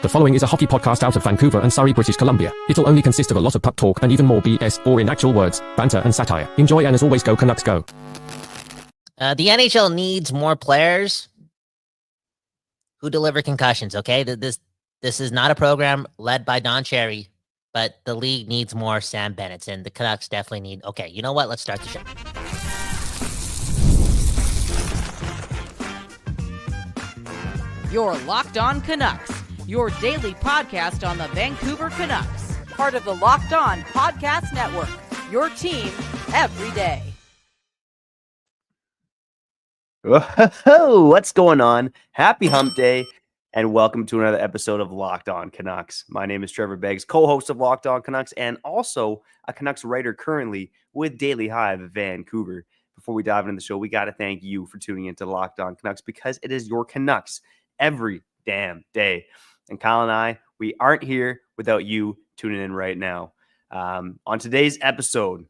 The following is a hockey podcast out of Vancouver and Surrey, British Columbia. It'll only consist of a lot of puck talk and even more BS, or in actual words, banter and satire. Enjoy, and as always, go Canucks go. The NHL needs more players who deliver concussions, okay? This is not a program led by Don Cherry, but the league needs more Sam Bennett, and the Canucks definitely need... Okay, you know what? Let's start the show. You're Locked On Canucks, your daily podcast on the Vancouver Canucks, part of the Locked On Podcast Network, your team every day. Whoa, what's going on? Happy hump day, and welcome to another episode of Locked On Canucks. My name is Trevor Beggs, co-host of Locked On Canucks, and also a Canucks writer currently with Daily Hive Vancouver. Before we dive into the show, we got to thank you for tuning into Locked On Canucks, because it is your Canucks every damn day. And Kyle and I, we aren't here without you tuning in right now. On today's episode,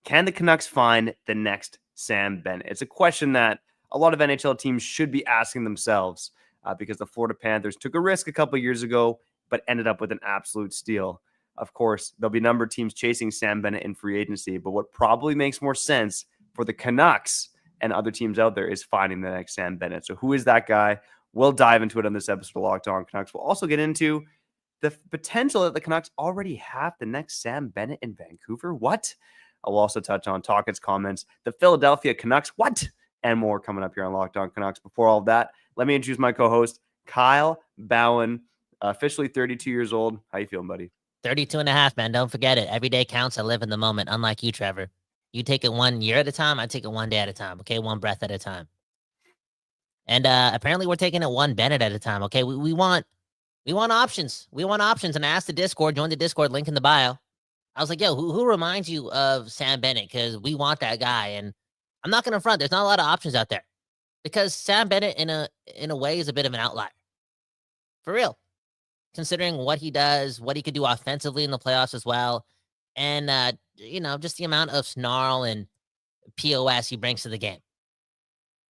can the Canucks find the next Sam Bennett? It's a question that a lot of NHL teams should be asking themselves, because the Florida Panthers took a risk a couple years ago, but ended up with an absolute steal. Of course, there'll be a number of teams chasing Sam Bennett in free agency, but what probably makes more sense for the Canucks and other teams out there is finding the next Sam Bennett. So who is that guy? We'll dive into it on this episode of Locked On Canucks. We'll also get into the potential that the Canucks already have the next Sam Bennett in Vancouver. What? I'll also touch on Talkett's comments, the Philadelphia Canucks. What? And more coming up here on Locked On Canucks. Before all of that, let me introduce my co-host, Kyle Bowen, officially 32 years old. How you feeling, buddy? 32 and a half, man. Don't forget it. Every day counts. I live in the moment, unlike you, Trevor. You take it 1 year at a time. I take it 1 day at a time, okay? One breath at a time. And apparently we're taking it one Bennett at a time, okay? We want options. We want options. And I asked the Discord, join the Discord, link in the bio. I was like, yo, who reminds you of Sam Bennett? Because we want that guy. And I'm not going to front. There's not a lot of options out there. Because Sam Bennett, in a way, is a bit of an outlier. For real. Considering what he does, what he could do offensively in the playoffs as well. And, just the amount of snarl and POS he brings to the game.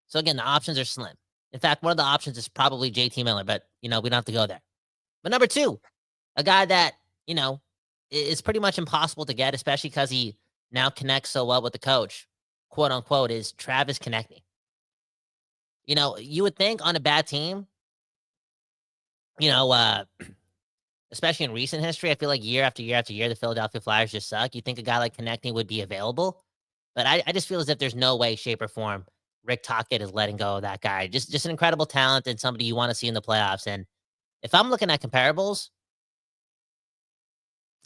So, again, the options are slim. In fact, one of the options is probably JT Miller, but, we don't have to go there. But number two, a guy that, is pretty much impossible to get, especially because he now connects so well with the coach, quote unquote, is Travis Konecny. You would think on a bad team, especially in recent history, I feel like year after year after year, the Philadelphia Flyers just suck. You'd think a guy like Konecny would be available, but I just feel as if there's no way, shape, or form Rick Tocchet is letting go of that guy. Just an incredible talent and somebody you want to see in the playoffs. And if I'm looking at comparables,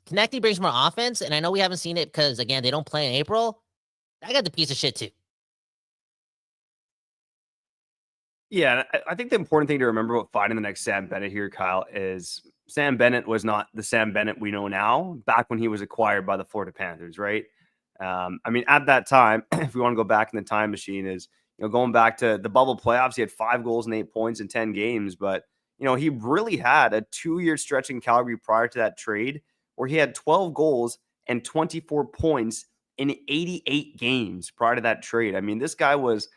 Konecny brings more offense, and I know we haven't seen it because, again, they don't play in April. I got the piece of shit, too. Yeah, I think the important thing to remember about finding the next Sam Bennett here, Kyle, is Sam Bennett was not the Sam Bennett we know now back when he was acquired by the Florida Panthers, right? At that time, if we want to go back in the time machine, is going back to the bubble playoffs, he had 5 goals and 8 points in 10 games. But, he really had a 2-year stretch in Calgary prior to that trade where he had 12 goals and 24 points in 88 games prior to that trade. This guy was,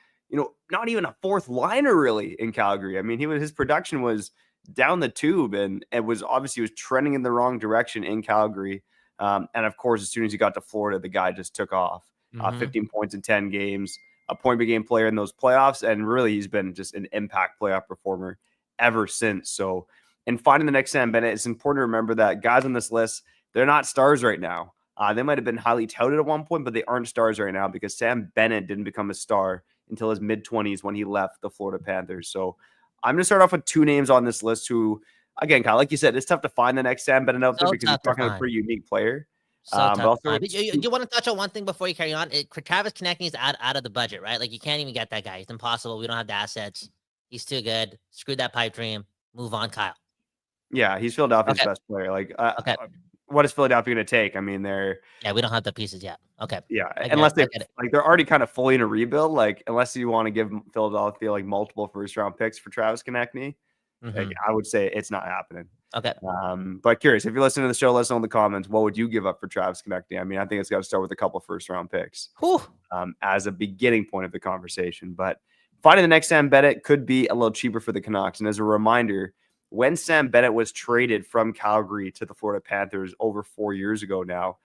not even a fourth liner really in Calgary. His production was down the tube, and it was obviously trending in the wrong direction in Calgary. And of course, as soon as he got to Florida, the guy just took off. 15 points in 10 games, a point per game player in those playoffs. And really, he's been just an impact playoff performer ever since. So in finding the next Sam Bennett, it's important to remember that guys on this list, they're not stars right now. They might have been highly touted at one point, but they aren't stars right now because Sam Bennett didn't become a star until his mid-20s when he left the Florida Panthers. So I'm going to start off with 2 names on this list who, again, Kyle, like you said, it's tough to find the next Sam Bennett out there because he's talking a pretty unique player. So tough. You want to touch on one thing before you carry on? Travis Konecny is out of the budget, right? Like, you can't even get that guy. It's impossible. We don't have the assets. He's too good. Screw that pipe dream. Move on, Kyle. Yeah, he's Philadelphia's best player. Okay. What is Philadelphia going to take? We don't have the pieces yet. Okay. Yeah, unless they're already kind of fully in a rebuild. Unless you want to give Philadelphia multiple first-round picks for Travis Konecny, I would say it's not happening. Okay. But curious, if you're listening to the show, let us know in the comments, what would you give up for Travis Konecny? I think it's got to start with a couple first-round picks as a beginning point of the conversation. But finding the next Sam Bennett could be a little cheaper for the Canucks. And as a reminder, when Sam Bennett was traded from Calgary to the Florida Panthers over 4 years ago now,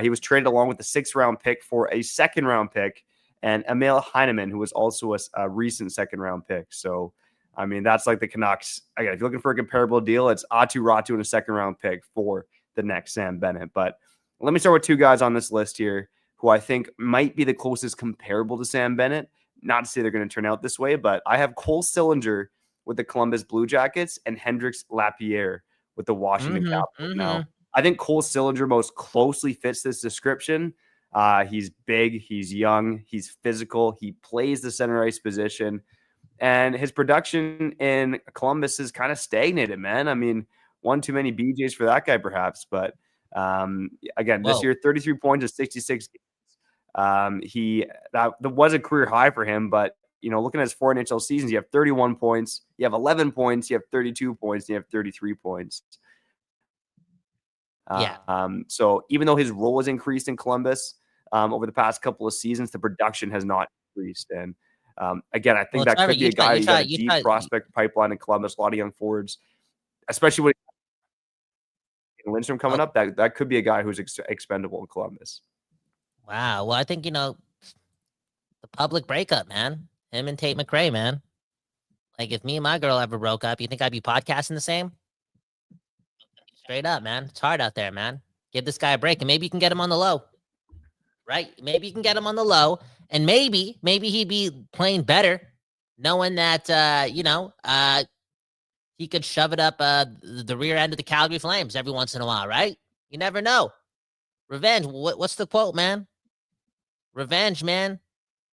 he was traded along with a 6th-round pick for a 2nd-round pick and Emil Heineman, who was also a recent 2nd-round pick. So, I mean, that's like the Canucks. Again, if you're looking for a comparable deal, it's Atu Ratu and a 2nd-round pick for the next Sam Bennett. But let me start with 2 guys on this list here who I think might be the closest comparable to Sam Bennett. Not to say they're going to turn out this way, but I have Cole Sillinger with the Columbus Blue Jackets and Hendrix Lapierre with the Washington Capitals. Now, I think Cole Sillinger most closely fits this description. He's big, he's young, he's physical, he plays the center ice position, and his production in Columbus is kind of stagnated, man. I mean, one too many BJs for that guy, perhaps, but again, this year, 33 points in 66 games. That was a career high for him, but looking at his 4 NHL seasons, you have 31 points, you have 11 points, you have 32 points, and you have 33 points. So even though his role has increased in Columbus over the past couple of seasons, the production has not increased. And again, I think that could be a guy who's got a deep prospect pipeline in Columbus, a lot of young forwards, especially with Lindstrom coming up. That could be a guy who's expendable in Columbus. Wow. Well, I think, the public breakup, man. Him and Tate McRae, man. Like, if me and my girl ever broke up, you think I'd be podcasting the same? Straight up, man. It's hard out there, man. Give this guy a break, and maybe you can get him on the low. Right? Maybe you can get him on the low, and maybe he'd be playing better, knowing that, he could shove it up the rear end of the Calgary Flames every once in a while, right? You never know. Revenge. What's the quote, man? Revenge, man.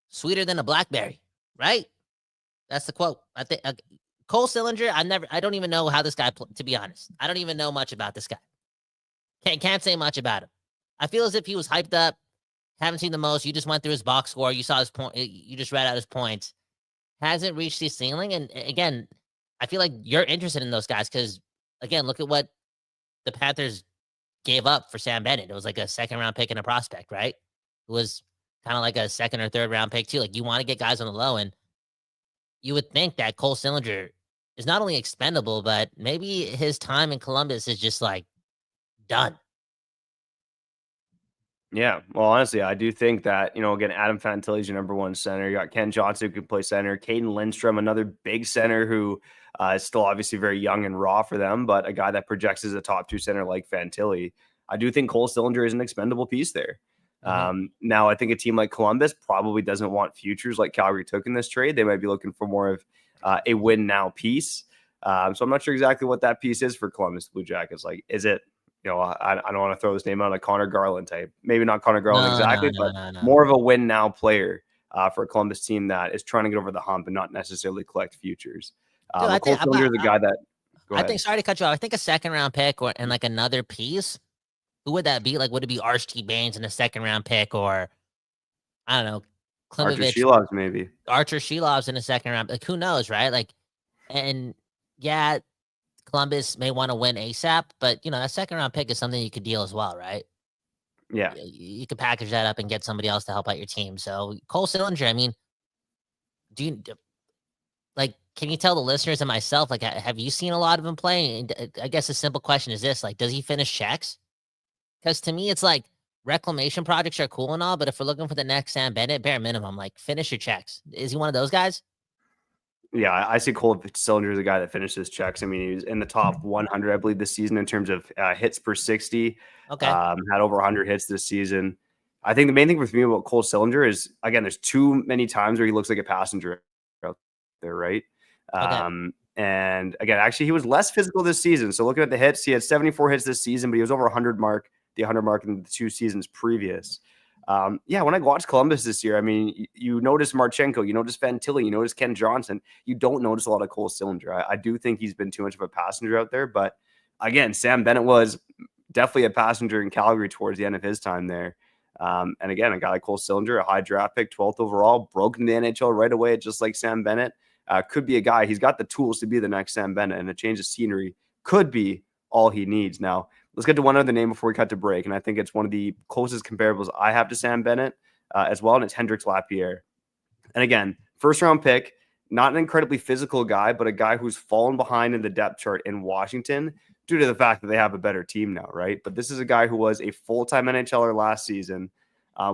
Sweeter than a blackberry, right? That's the quote. I think Cole Sillinger, I don't even know how this guy, to be honest. I don't even know much about this guy. Can't say much about him. I feel as if he was hyped up. Haven't seen the most. You just went through his box score. You saw his point. You just read out his points. Hasn't reached his ceiling. And again, I feel like you're interested in those guys because, again, look at what the Panthers gave up for Sam Bennett. It was like a 2nd-round pick and a prospect, right? It was kind of like a 2nd or 3rd-round pick too. Like, you want to get guys on the low, and you would think that Cole Sillinger is not only expendable, but maybe his time in Columbus is just like done. Yeah, well, honestly, I do think that, again, Adam Fantilli is your number 1 center. You got Ken Johnson who can play center. Caden Lindstrom, another big center who is still obviously very young and raw for them, but a guy that projects as a top 2 center like Fantilli. I do think Cole Sillinger is an expendable piece there. Now, I think a team like Columbus probably doesn't want futures like Calgary took in this trade. They might be looking for more of a win now piece. So I'm not sure exactly what that piece is for Columbus Blue Jackets. Like, is it, I don't want to throw this name out, a Connor Garland type, maybe not Connor Garland but more of a win now player for a Columbus team that is trying to get over the hump and not necessarily collect futures. Cole Sillinger is a guy that, sorry to cut you off. I think a 2nd-round pick and like another piece. Who would that be? Like, would it be Archie Bains in a 2nd-round pick, or I don't know, Archer Shilovs maybe? Archer Shilovs in a 2nd-round. Like, who knows, right? Like, and yeah, Columbus may want to win ASAP, but a 2nd-round pick is something you could deal as well, right? Yeah, you could package that up and get somebody else to help out your team. So Cole Sillinger, I mean, can you tell the listeners and myself, like, have you seen a lot of him play? And I guess a simple question is this: like, does he finish checks? Because to me, it's like reclamation projects are cool and all, but if we're looking for the next Sam Bennett, bare minimum, like, finish your checks. Is he one of those guys? Yeah, I see Cole Sillinger as a guy that finishes checks. I mean, he was in the top 100, I believe, this season in terms of hits per 60. Okay. Had over 100 hits this season. I think the main thing with me about Cole Sillinger is, again, there's too many times where he looks like a passenger out there, right? Okay. And again, actually, he was less physical this season. So looking at the hits, he had 74 hits this season, but he was over 100 mark, the 100 mark in the 2 seasons previous. When I watched Columbus this year, I mean, you notice Marchenko, you notice Fantilli, you notice Ken Johnson. You don't notice a lot of Cole Sillinger. I do think he's been too much of a passenger out there. But again, Sam Bennett was definitely a passenger in Calgary towards the end of his time there. And again, a guy like Cole Sillinger, a high draft pick, 12th overall, broke into the NHL right away, just like Sam Bennett. Could be a guy. He's got the tools to be the next Sam Bennett, and a change of scenery could be all he needs. Now, let's get to one other name before we cut to break, and I think it's one of the closest comparables I have to Sam Bennett as well, and it's Hendrix Lapierre. And again, 1st-round pick, not an incredibly physical guy, but a guy who's fallen behind in the depth chart in Washington due to the fact that they have a better team now, right? But this is a guy who was a full-time NHLer last season.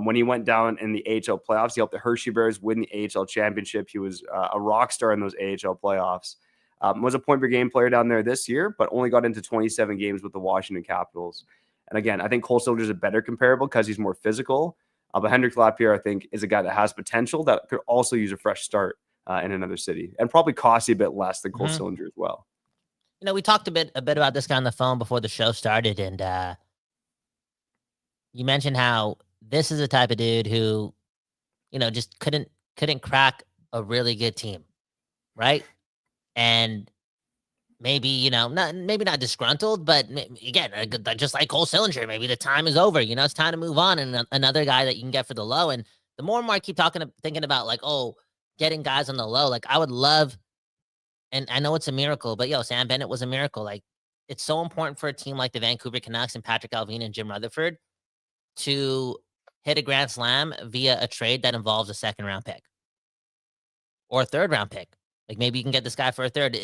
When he went down in the AHL playoffs, he helped the Hershey Bears win the AHL championship. He was a rock star in those AHL playoffs. Was a point-per-game player down there this year, but only got into 27 games with the Washington Capitals. And again, I think Cole Sillinger is a better comparable because he's more physical. But Hendrik Lapierre, I think, is a guy that has potential that could also use a fresh start in another city, and probably cost you a bit less than Cole Sillinger as well. You know, we talked a bit about this guy on the phone before the show started, and you mentioned how this is the type of dude who, you know, just couldn't crack a really good team, right? And maybe, you know, maybe not disgruntled, but again, just like Cole Sillinger, maybe the time is over. You know, it's time to move on, and another guy that you can get for the low. And the more and more I keep thinking about like, oh, getting guys on the low, like I would love, and I know it's a miracle, but Sam Bennett was a miracle. Like, it's so important for a team like the Vancouver Canucks and Patrick Alvin and Jim Rutherford to hit a grand slam via a trade that involves a second-round pick or a third-round pick. Like, maybe you can get this guy for a third.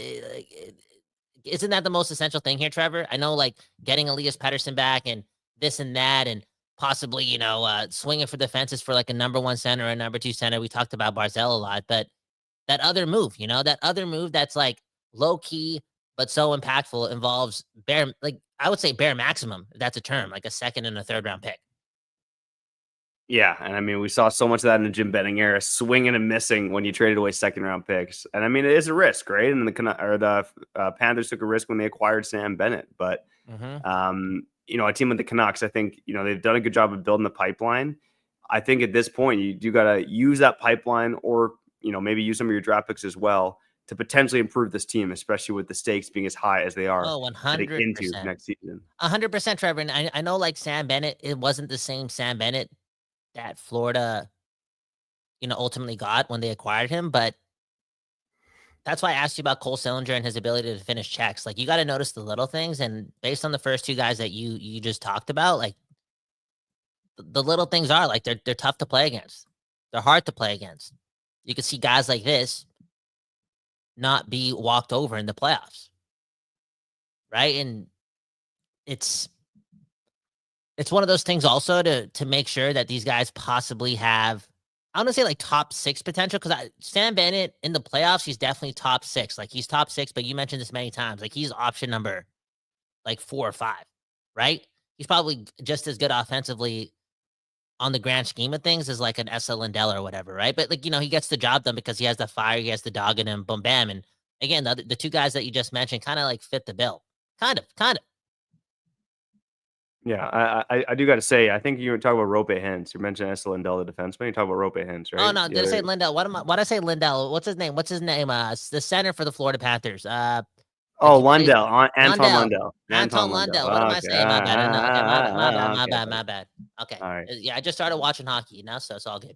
Isn't that the most essential thing here, Trevor? I know, like, getting Elias Pettersson back and this and that, and possibly, you know, swinging for the fences for like a number 1 center or a number 2 center. We talked about Barzell a lot, but that other move, you know, that other move that's like low key but so impactful involves I would say bare maximum, if that's a term, like a second and a third round pick. Yeah, and I mean, we saw so much of that in the Jim Benning era, swinging and missing when you traded away second-round picks. And I mean, it is a risk, right? And the Panthers took a risk when they acquired Sam Bennett. But, you know, a team like the Canucks, I think, you know, they've done a good job of building the pipeline. I think at this point, you got to use that pipeline, or, you know, maybe use some of your draft picks as well to potentially improve this team, especially with the stakes being as high as they are. Oh, 100% into next season. 100%, Trevor. And I know, like, Sam Bennett, it wasn't the same Sam Bennett that Florida, you know, ultimately got when they acquired him. But that's why I asked you about Cole Sillinger and his ability to finish checks. Like, you got to notice the little things. And based on the first two guys that you just talked about, like, the little things are, like, they're tough to play against. They're hard to play against. You can see guys like this not be walked over in the playoffs, right? And it's one of those things also to make sure that these guys possibly have, I want to say, like, top 6 potential, because Sam Bennett in the playoffs, he's definitely top 6. Like, he's top 6, but you mentioned this many times. Like, he's option number, like, 4 or 5, right? He's probably just as good offensively on the grand scheme of things as, like, an Esa Lindell or whatever, right? But, like, you know, he gets the job done because he has the fire, he has the dog in him, boom, bam. And again, the two guys that you just mentioned kind of, like, fit the bill. Kind of. Yeah, I do got to say, I think you were talking about Rope Hintz. You mentioned Esa Lindell, the defenseman. You talk about Rope Hintz, right? Oh, no, did I say Lindell? Why did I say Lindell? What's his name? The center for the Florida Panthers. Lundell. Anton Lundell. Anton Lundell. What am I saying? My bad. My bad. Okay. All right. Yeah, I just started watching hockey now, so it's all good.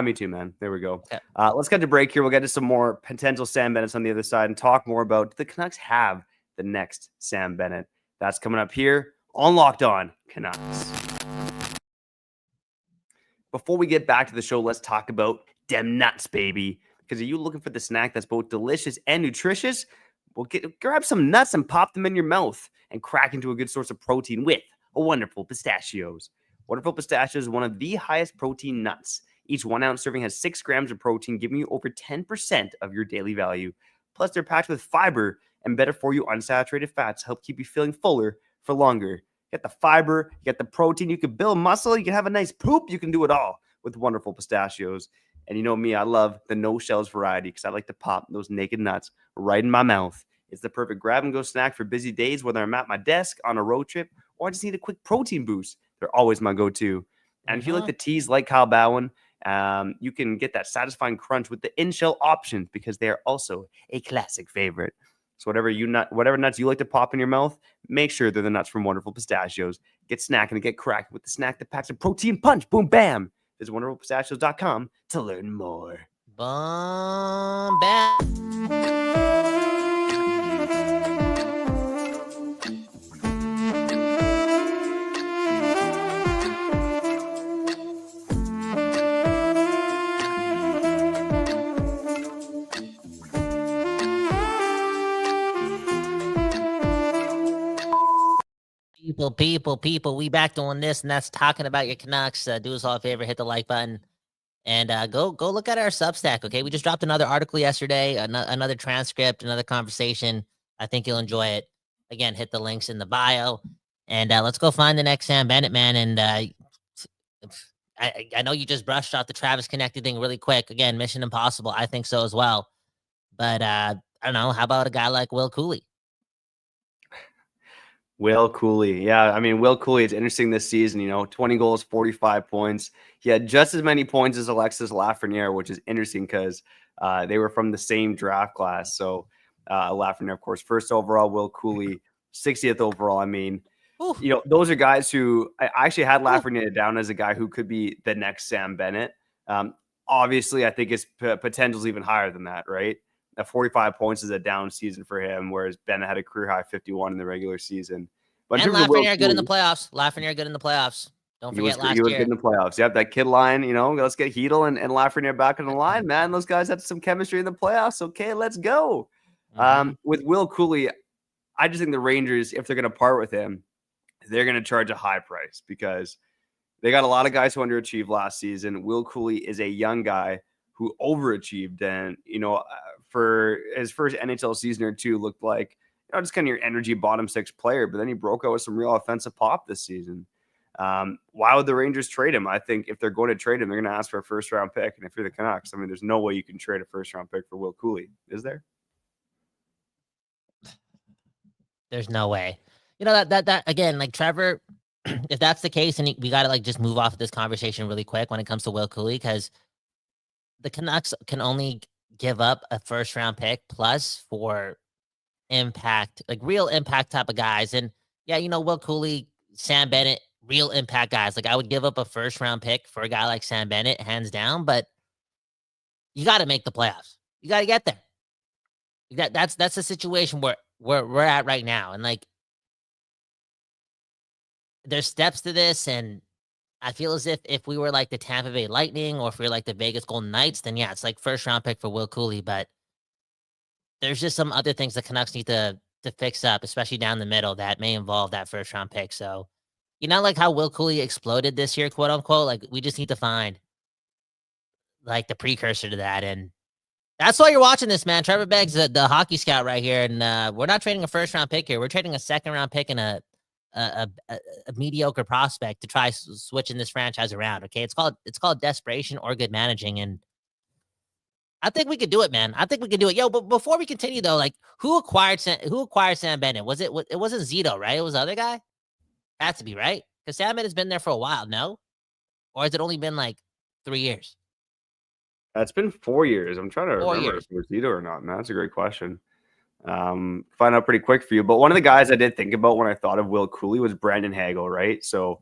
Me too, man. There we go. Okay. Let's get to break here. We'll get to some more potential Sam Bennetts on the other side and talk more about, the Canucks have the next Sam Bennett. That's coming up here on Locked On Canucks. Before we get back to the show, let's talk about dem nuts, baby. Because are you looking for the snack that's both delicious and nutritious? Well, grab some nuts and pop them in your mouth and crack into a good source of protein with a Wonderful Pistachios. Wonderful Pistachios is one of the highest protein nuts. Each 1 ounce serving has 6 grams of protein, giving you over 10% of your daily value. Plus, they're packed with fiber and better for you unsaturated fats to help keep you feeling fuller for longer. You get the fiber, you get the protein, you can build muscle, you can have a nice poop, you can do it all with Wonderful Pistachios. And you know me, I love the no shells variety because I like to pop those naked nuts right in my mouth. It's the perfect grab-and-go snack for busy days, whether I'm at my desk, on a road trip, or I just need a quick protein boost. They're always my go-to. And if you like the teas like Kyle Bowen, you can get that satisfying crunch with the in-shell options because they are also a classic favorite. So whatever nuts you like to pop in your mouth, make sure they're the nuts from Wonderful Pistachios. Get snacking and get cracking with the snack that packs a protein punch. Boom, bam. Visit wonderfulpistachios.com to learn more. Boom, bam. People, we back doing this, and that's talking about your Canucks. Do us all a favor, hit the like button, and go look at our Substack. Okay, we just dropped another article yesterday, another transcript, another conversation. I think you'll enjoy it. Again, hit the links in the bio, and let's go find the next Sam Bennett, man. And I know you just brushed off the Travis Connected thing really quick. Again, Mission Impossible. I think so as well. But I don't know. How about a guy like Will Cooley? Will Cooley. Yeah, I mean, Will Cooley, it's interesting this season, 20 goals, 45 points. He had just as many points as Alexis Lafreniere, which is interesting because they were from the same draft class. So Lafreniere, of course, first overall, Will Cooley, 60th overall. I mean, those are guys who I actually had Lafreniere down as a guy who could be the next Sam Bennett. Obviously, I think his potential is even higher than that, right? 45 points is a down season for him, whereas Bennett had a career high 51 in the regular season. But and Lafreniere good in the playoffs. Lafreniere good in the playoffs. Don't forget last year. He was good in the playoffs. Yep, that kid line, let's get Hedel and Lafreniere back on the line, man. Those guys had some chemistry in the playoffs. Okay, let's go. With Will Cooley, I just think the Rangers, if they're going to part with him, they're going to charge a high price because they got a lot of guys who underachieved last season. Will Cooley is a young guy who overachieved and, for his first NHL season or two looked like, just kind of your energy bottom six player, but then he broke out with some real offensive pop this season. Why would the Rangers trade him? I think if they're going to trade him, they're going to ask for a first round pick. And if you're the Canucks, I mean, there's no way you can trade a first round pick for Will Cooley. Is there? There's no way. That again, like Trevor, if that's the case, and we got to just move off of this conversation really quick when it comes to Will Cooley, because the Canucks can only give up a first round pick plus for impact, like real impact type of guys. And yeah, Will Cooley, Sam Bennett, real impact guys. Like I would give up a first round pick for a guy like Sam Bennett, hands down, but you got to make the playoffs. You got to get there. That's the situation where we're at right now. And there's steps to this, and I feel as if we were like the Tampa Bay Lightning or if we were like the Vegas Golden Knights, then yeah, it's like first round pick for Will Cooley. But there's just some other things the Canucks need to fix up, especially down the middle, that may involve that first round pick. So, like how Will Cooley exploded this year, quote unquote, like we just need to find like the precursor to that. And that's why you're watching this, man. Trevor Beggs, the hockey scout right here. And we're not trading a first round pick here. We're trading a second round pick and a mediocre prospect to try switching this franchise around. Okay. It's called desperation or good managing. And I think we could do it, man. I think we could do it. Yo, but before we continue though, like who acquired Sam Bennett? It wasn't Zito, right? It was the other guy. Had to be, right? Because Sam Bennett's been there for a while, no? Or has it only been like 3 years? It's been 4 years. I'm trying to remember if it was Zito or not, man. That's a great question. Find out pretty quick for you. But one of the guys I did think about when I thought of Will Cooley was Brandon Hagel, right? So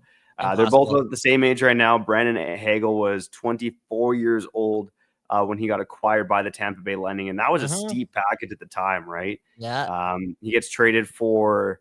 they're both at the same age right now. Brandon Hagel was 24 years old when he got acquired by the Tampa Bay Lightning, and that was a steep package at the time, right? Yeah. He gets traded for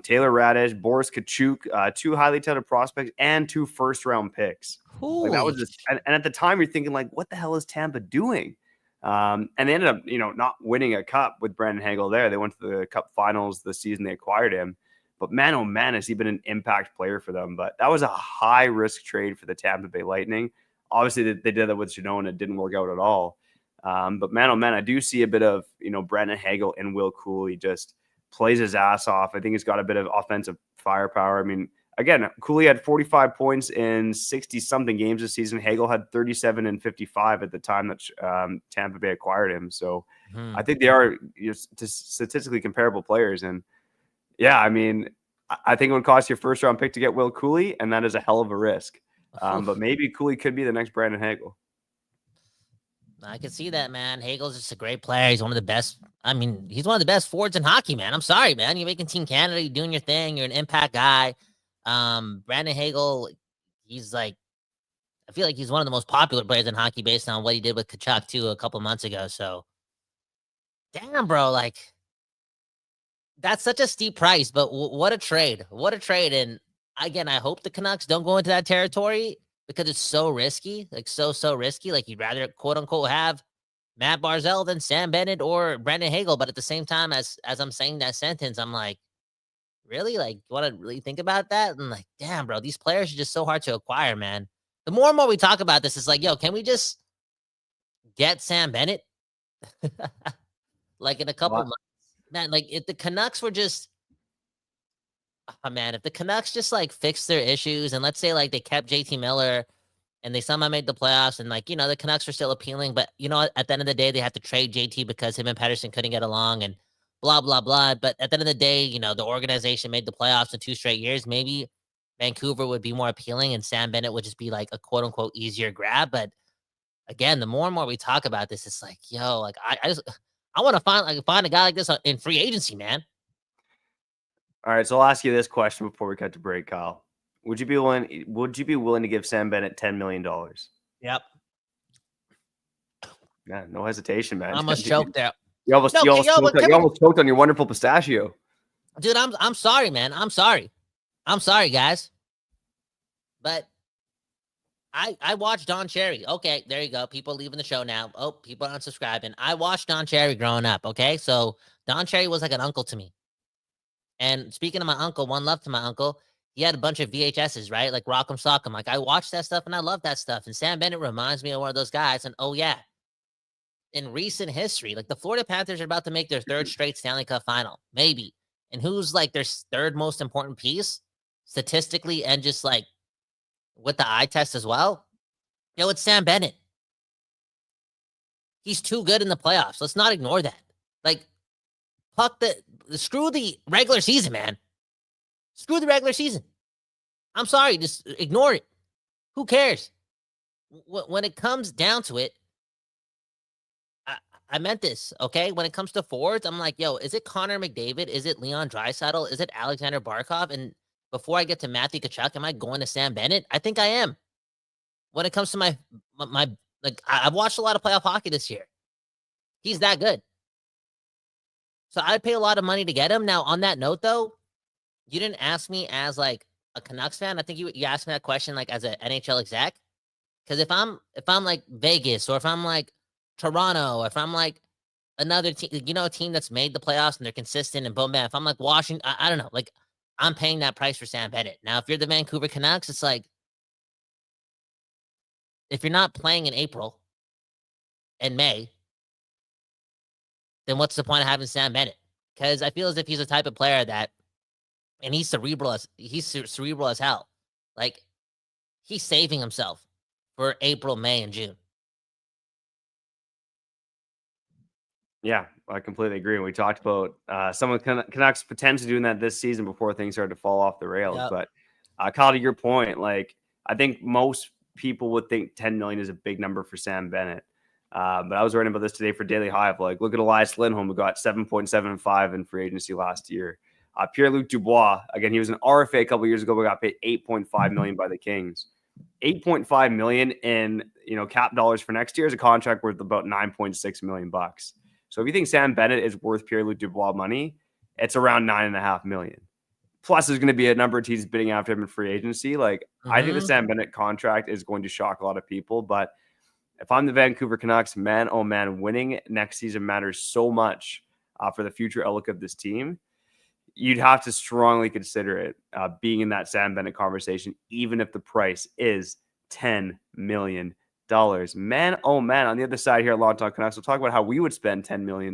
Taylor Radish, Boris Kachuk, 2 highly touted prospects, and 2 first-round picks. Like that was just, and at the time you're thinking like, what the hell is Tampa doing? And they ended up, not winning a cup with Brandon Hagel there. They went to the cup finals the season they acquired him. But man, oh man, has he been an impact player for them. But that was a high-risk trade for the Tampa Bay Lightning. Obviously, they did that with Jeannot, and it didn't work out at all. But man, oh man, I do see a bit of, Brandon Hagel and Will Cooley just plays his ass off. I think he's got a bit of offensive firepower. I mean, again, Cooley had 45 points in 60-something games this season. Hagel had 37 and 55 at the time that Tampa Bay acquired him. So I think they are statistically comparable players. And yeah, I mean, I think it would cost you a first-round pick to get Will Cooley, and that is a hell of a risk. But maybe Cooley could be the next Brandon Hagel. I can see that, man. Hagel's just a great player. He's one of the best. I mean, he's one of the best forwards in hockey, man. I'm sorry, man. You're making Team Canada. You're doing your thing. You're an impact guy. Brandon Hagel, he's like, I feel like he's one of the most popular players in hockey based on what he did with Kachuk too a couple months ago. So, damn, bro, like that's such a steep price, but what a trade. What a trade. And again, I hope the Canucks don't go into that territory because it's so risky, like so risky. Like you'd rather quote unquote have Matt Barzal than Sam Bennett or Brandon Hagel. But at the same time, as I'm saying that sentence, I'm like, Really? Like, you want to really think about that? And like, damn, bro, these players are just so hard to acquire, man. The more and more we talk about this, it's like, yo, can we just get Sam Bennett? Like in a couple What? months. Man, like if the Canucks were just oh man, if the Canucks just like fixed their issues and let's say like they kept JT Miller and they somehow made the playoffs and like, the Canucks are still appealing, but at the end of the day, they have to trade JT because him and Pedersen couldn't get along and blah, blah, blah. But at the end of the day, the organization made the playoffs in 2 straight years. Maybe Vancouver would be more appealing and Sam Bennett would just be like a quote unquote easier grab. But again, the more and more we talk about this, it's like, yo, like I want to find a guy like this in free agency, man. All right, so I'll ask you this question before we cut to break, Kyle. Would you be willing to give Sam Bennett $10 million? Yep. Yeah, no hesitation, man. I almost choked there. You almost choked on your wonderful pistachio. Dude, I'm sorry, man. I'm sorry. I'm sorry, guys. But I watched Don Cherry. Okay, there you go. People leaving the show now. Oh, people unsubscribing. I watched Don Cherry growing up, okay? So Don Cherry was like an uncle to me. And speaking of my uncle, one love to my uncle, he had a bunch of VHSs, right? Like Rock'em Sock'em. Like I watched that stuff and I love that stuff. And Sam Bennett reminds me of one of those guys. And oh yeah, in recent history, like the Florida Panthers are about to make their 3rd straight Stanley Cup final, maybe. And who's like their 3rd most important piece statistically and just like with the eye test as well? Yo, it's Sam Bennett. He's too good in the playoffs. Let's not ignore that. Like, screw the regular season, man. Screw the regular season. I'm sorry, just ignore it. Who cares? When it comes down to it, I meant this, okay? When it comes to forwards, I'm like, yo, is it Connor McDavid? Is it Leon Draisaitl? Is it Alexander Barkov? And before I get to Matthew Tkachuk, am I going to Sam Bennett? I think I am. When it comes to my I've watched a lot of playoff hockey this year. He's that good. So I'd pay a lot of money to get him. Now, on that note, though, you didn't ask me as like a Canucks fan. I think you asked me that question like as an NHL exec. Because if I'm like Vegas or if I'm like Toronto, if I'm like another team, a team that's made the playoffs and they're consistent and boom, bam. If I'm like Washington, I don't know, like I'm paying that price for Sam Bennett. Now, if you're the Vancouver Canucks, it's like if you're not playing in April and May, then what's the point of having Sam Bennett? Because I feel as if he's the type of player that, and he's cerebral as hell. Like he's saving himself for April, May, and June. Yeah, I completely agree. And we talked about some of the Canucks potentially doing that this season before things started to fall off the rails. Yep. But Kyle, to your point, like I think most people would think 10 million is a big number for Sam Bennett. But I was writing about this today for Daily Hive. Like, look at Elias Lindholm, who got 7.75 in free agency last year. Pierre-Luc Dubois, again, he was an RFA a couple years ago, but got paid $8.5 million by the Kings. $8.5 million in cap dollars for next year is a contract worth about $9.6 million bucks. So if you think Sam Bennett is worth Pierre-Luc Dubois money, it's around $9.5 million. Plus, there's going to be a number of teams bidding after him in free agency. Like, I think the Sam Bennett contract is going to shock a lot of people, but if I'm the Vancouver Canucks, man, oh man, winning next season matters so much for the future outlook of this team. You'd have to strongly consider it being in that Sam Bennett conversation, even if the price is $10 million. Man, oh man, on the other side here at Locked On Canucks, we'll talk about how we would spend $10 million.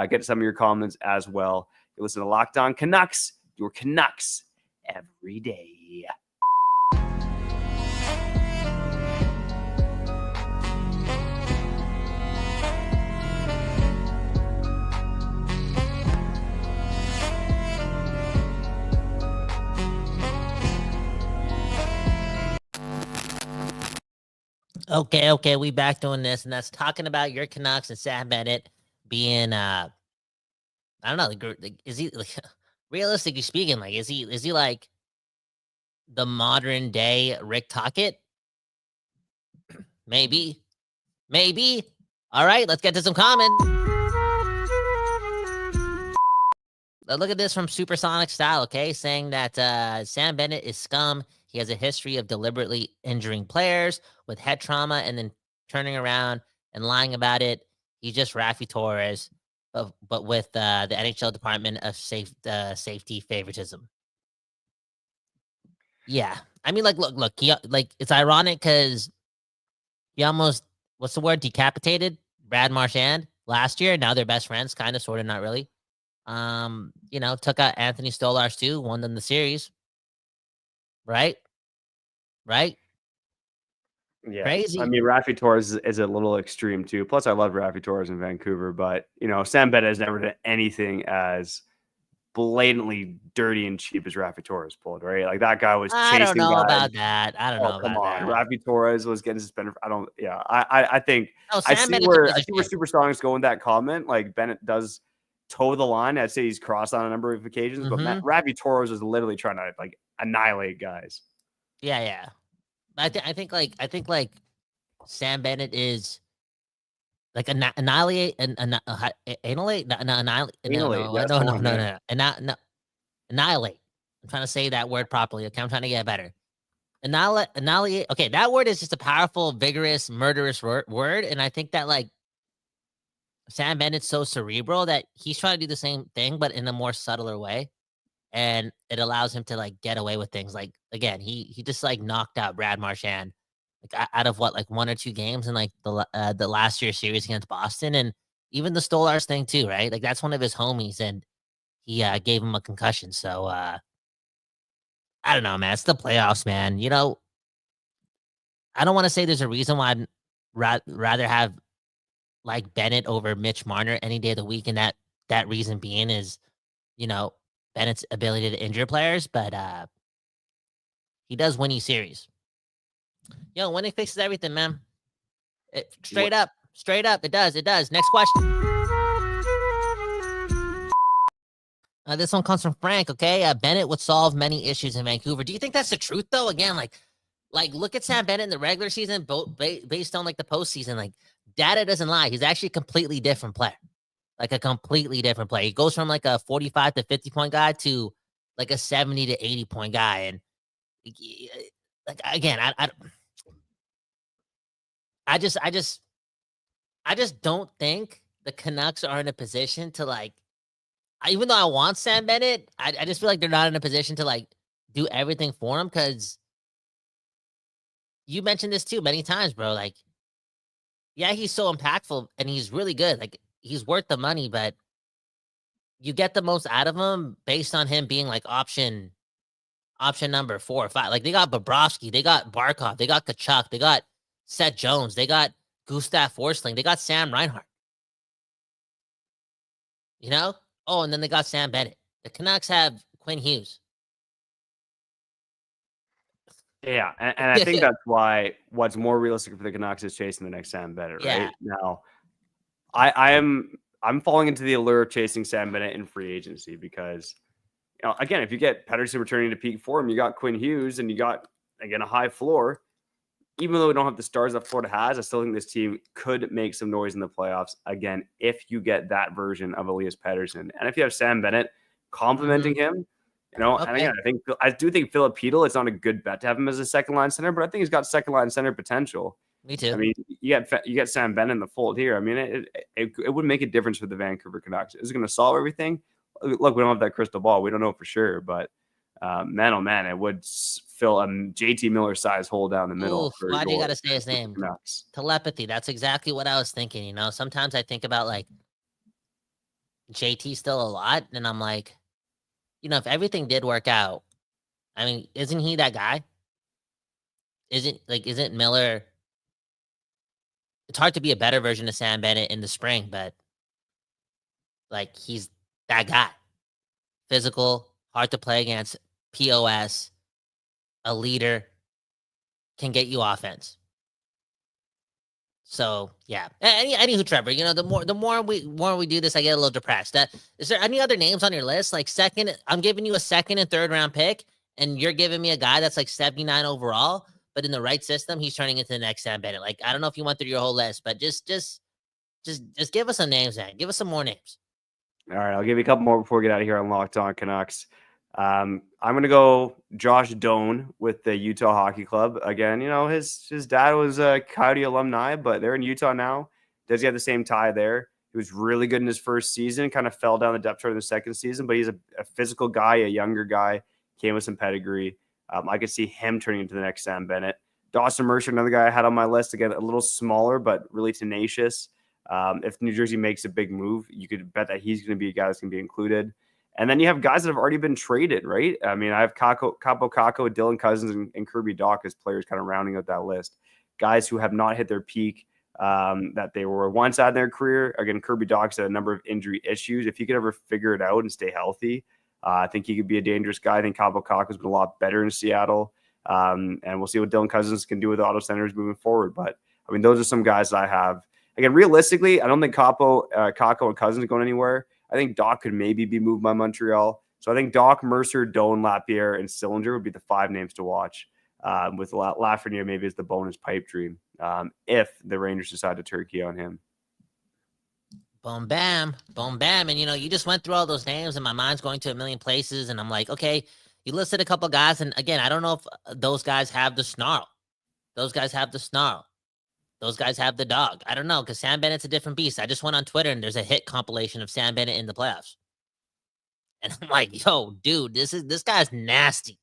Get some of your comments as well. You listen to Locked On Canucks, your Canucks every day. Okay, we back doing this, and that's talking about your Canucks and Sam Bennett being, I don't know, like, is he, like, realistically speaking, like, is he like the modern day Rick Tocchet? Maybe. All right, let's get to some comments. Look at this from Supersonic Style, okay? Saying that Sam Bennett is scum. He has a history of deliberately injuring players with head trauma and then turning around and lying about it. He's just Rafi Torres. but with the NHL Department of Safety favoritism. Yeah, I mean, like, look, it's ironic because he almost, what's the word, decapitated Brad Marchand last year. Now they're best friends, kind of, sort of, not really. Took out Anthony Stolarz too, won them the series. Right? Yeah, Crazy. I mean, Raffi Torres is a little extreme too. Plus, I love Raffi Torres in Vancouver, but Sam Bennett has never done anything as blatantly dirty and cheap as Raffi Torres pulled. Right, like that guy was I don't chasing know guys. about that. I don't know Come about on, that. Raffi Torres was getting suspended. I think No, I Sam see Bennett where gives a shit. Super Strong's going with that comment. Like Bennett does toe the line. I'd say he's crossed on a number of occasions, but Raffi Torres was literally trying to like annihilate guys. Yeah. I think Sam Bennett is like annihilate and annihilate. Annihilate. I'm trying to say that word properly. Okay, I'm trying to get better. Annihilate. Okay, that word is just a powerful, vigorous, murderous word, and I think that like Sam Bennett's so cerebral that he's trying to do the same thing, but in a more subtler way, and it allows him to like get away with things. Like again, he just like knocked out Brad Marchand like out of what, like 1 or 2 games in like the last year's series against Boston, and even the Stolarz thing too, right? Like that's one of his homies, and he gave him a concussion. So I don't know, man. It's the playoffs, man. I don't want to say there's a reason why I'd rather have like Bennett over Mitch Marner any day of the week, and that reason being is, Bennett's ability to injure players, but he does win these series. Winning fixes everything, man. Straight up, it does. Next question. This one comes from Frank. Okay, Bennett would solve many issues in Vancouver. Do you think that's the truth, though? Again, like look at Sam Bennett in the regular season, based on like the postseason. Like data doesn't lie. He's actually a completely different player. Like a completely different player. He goes from like a 45 to 50 point guy to like a 70 to 80 point guy. And like again, I just don't think the Canucks are in a position to like, even though I want Sam Bennett, I just feel like they're not in a position to like do everything for him, because you mentioned this too many times, bro. Like, yeah, he's so impactful and he's really good. Like, he's worth the money, but you get the most out of him based on him being like option number 4 or 5. Like, they got Bobrovsky, they got Barkov, they got Kachuk, they got Seth Jones, they got Gustav Forsling, they got Sam Reinhart. Oh, and then they got Sam Bennett. The Canucks have Quinn Hughes. Yeah, and I think that's why what's more realistic for the Canucks is chasing the next Sam Bennett, right? Yeah. Now, I'm falling into the allure of chasing Sam Bennett in free agency because, again, if you get Pettersson returning to peak form, you got Quinn Hughes, and you got, again, a high floor. Even though we don't have the stars that Florida has, I still think this team could make some noise in the playoffs, again, if you get that version of Elias Pettersson. And if you have Sam Bennett complimenting him, Okay. And again, I do think Filipino, it's not a good bet to have him as a second line center, but I think he's got second line center potential. Me too. I mean, you get Sam Bennett in the fold here. I mean, it would make a difference for the Vancouver Canucks. Is it going to solve everything? Look, we don't have that crystal ball. We don't know for sure, but man, oh man, it would fill a JT Miller size hole down the middle. Why do you got to say his name? Canucks. Telepathy. That's exactly what I was thinking. Sometimes I think about like JT still a lot, and I'm like, if everything did work out, I mean, isn't he that guy? Isn't Miller? It's hard to be a better version of Sam Bennett in the spring, but like he's that guy. Physical, hard to play against, POS, a leader, can get you offense. So yeah, anywho, Trevor, the more we do this, I get a little depressed. Is there any other names on your list? Like I'm giving you a second and third round pick, and you're giving me a guy that's like 79 overall, but in the right system, he's turning into the next Sam Bennett. Like, I don't know if you went through your whole list, but just give us some names, man. Give us some more names. All right, I'll give you a couple more before we get out of here on Locked On Canucks. I'm going to go Josh Doan with the Utah Hockey Club. Again, his dad was a Coyote alumni, but they're in Utah now. Does he have the same tie there? He was really good in his first season, kind of fell down the depth chart in the second season, but he's a physical guy, a younger guy, came with some pedigree. I could see him turning into the next Sam Bennett. Dawson Mercer, another guy I had on my list, again, a little smaller, but really tenacious. If New Jersey makes a big move, you could bet that he's going to be a guy that's going to be included. And then you have guys that have already been traded, right? I mean, I have Capo Caco, Dylan Cousins, and Kirby Dach as players kind of rounding out that list. Guys who have not hit their peak that they were once at in their career. Again, Kirby Dach's had a number of injury issues. If he could ever figure it out and stay healthy, I think he could be a dangerous guy. I think Capo Caco's been a lot better in Seattle. And we'll see what Dylan Cousins can do with the auto centers moving forward. But, I mean, those are some guys that I have. Again, realistically, I don't think Caco and Cousins are going anywhere. I think Dach could maybe be moved by Montreal. So I think Dach, Mercer, Doan, Lapierre, and Sillinger would be the 5 names to watch, with Lafreniere maybe as the bonus pipe dream if the Rangers decide to turkey on him. Boom, bam, boom, bam. And, you just went through all those names and my mind's going to a million places. And I'm like, okay, you listed a couple guys. And again, I don't know if those guys have the snarl. Those guys have the snarl. Those guys have the dog. I don't know, because Sam Bennett's a different beast. I just went on Twitter and there's a hit compilation of Sam Bennett in the playoffs. And I'm like, yo, dude, this guy's nasty.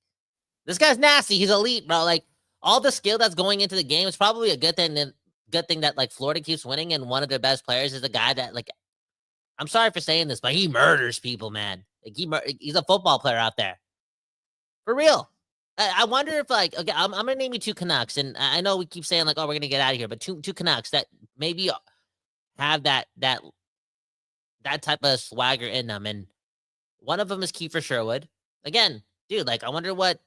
This guy's nasty. He's elite, bro. Like, all the skill that's going into the game is probably a good thing that like Florida keeps winning, and one of their best players is a guy that, like, I'm sorry for saying this, but he murders people, man. Like, he's a football player out there. For real. I wonder if, like, okay, I'm going to name you 2 Canucks, and I know we keep saying, like, oh, we're going to get out of here, but two Canucks that maybe have that type of swagger in them, and one of them is Kiefer Sherwood. Again, dude, like, I wonder what's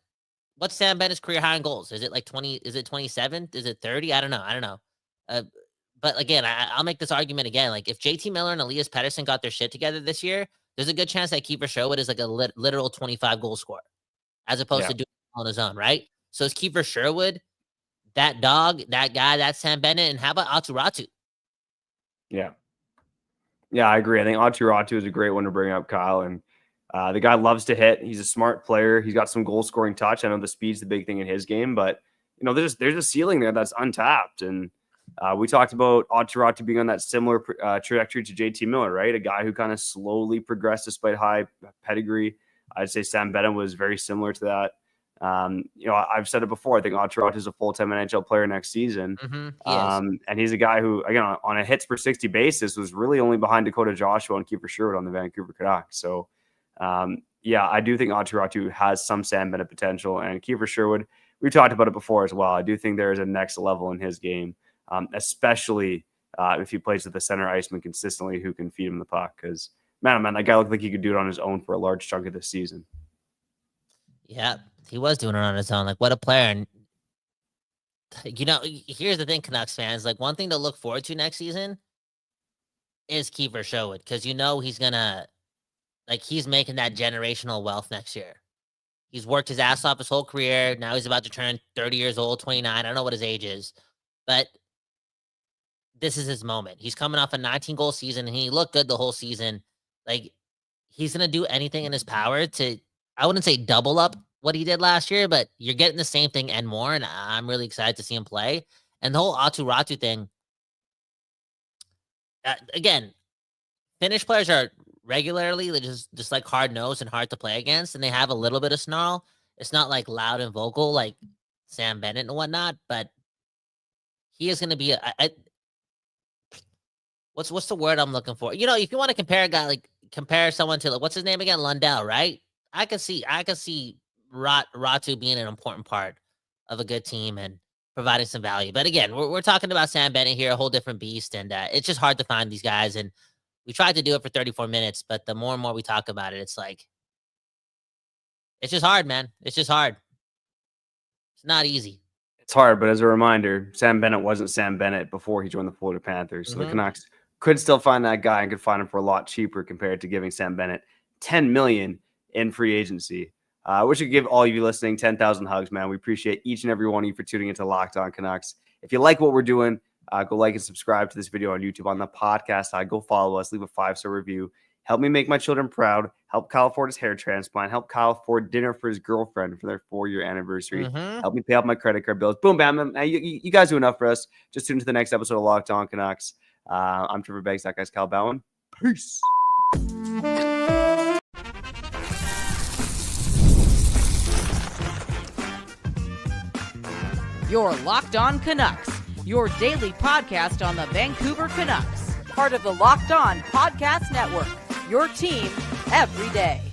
Sam Bennett's career high in goals? Is it like 20? Is it 27? Is it 30? I don't know. But again, I'll make this argument again. Like, if JT Miller and Elias Pettersson got their shit together this year, there's a good chance that Kiefer Sherwood is like a literal 25 goal scorer, as opposed to doing it on his own, right? So is Kiefer Sherwood that dog, that guy, that Sam Bennett, and how about Aturatu? Yeah, I agree. I think Aturatu is a great one to bring up, Kyle. And the guy loves to hit. He's a smart player. He's got some goal scoring touch. I know the speed's the big thing in his game, but there's a ceiling there that's untapped. And we talked about Aturatu being on that similar trajectory to JT Miller, right? A guy who kind of slowly progressed despite high pedigree. I'd say Sam Bennett was very similar to that. I've said it before. I think Aturatu is a full-time NHL player next season. And he's a guy who, again, on a hits per 60 basis, was really only behind Dakota Joshua and Kiefer Sherwood on the Vancouver Canucks. So, I do think Aturatu has some Sam Bennett potential. And Kiefer Sherwood, we talked about it before as well. I do think there is a next level in his game, especially if he plays with the center iceman consistently who can feed him the puck. Because, man, that guy looked like he could do it on his own for a large chunk of this season. Yeah, he was doing it on his own. Like, what a player. And, here's the thing, Canucks fans. Like, one thing to look forward to next season is Kiefer Sherwood, because he's going to, like, he's making that generational wealth next year. He's worked his ass off his whole career. Now he's about to turn 30 years old, 29. I don't know what his age is, but this is his moment. He's coming off a 19-goal season, and he looked good the whole season. Like, he's going to do anything in his power to, I wouldn't say double up what he did last year, but you're getting the same thing and more, and I'm really excited to see him play. And the whole Aturatu thing, again, Finnish players are regularly just like hard-nosed and hard to play against, and they have a little bit of snarl. It's not like loud and vocal like Sam Bennett and whatnot, but he is going to be what's the word I'm looking for? If you want to compare a guy, like compare someone to, like, what's his name again? Lundell, right? I can see Ratu being an important part of a good team and providing some value. But again, we're talking about Sam Bennett here, a whole different beast, and it's just hard to find these guys. And we tried to do it for 34 minutes, but the more and more we talk about it, it's like, it's just hard, man. It's just hard. It's not easy. It's hard, but as a reminder, Sam Bennett wasn't Sam Bennett before he joined the Florida Panthers. So the Canucks could still find that guy and could find him for a lot cheaper compared to giving Sam Bennett $10 million in free agency. We should give all of you listening 10,000 hugs, man. We appreciate each and every one of you for tuning into Locked On Canucks. If you like what we're doing, go like and subscribe to this video on YouTube. On the podcast side, go follow us, leave a 5-star review. Help me make my children proud. Help Kyle afford his hair transplant. Help Kyle afford dinner for his girlfriend for their 4-year anniversary. Help me pay off my credit card bills. Boom, bam. You guys do enough for us. Just tune into the next episode of Locked On Canucks. I'm Trevor Beggs. That guy's Kyle Bowen. Peace. Your Locked On Canucks, your daily podcast on the Vancouver Canucks, part of the Locked On Podcast Network, your team every day.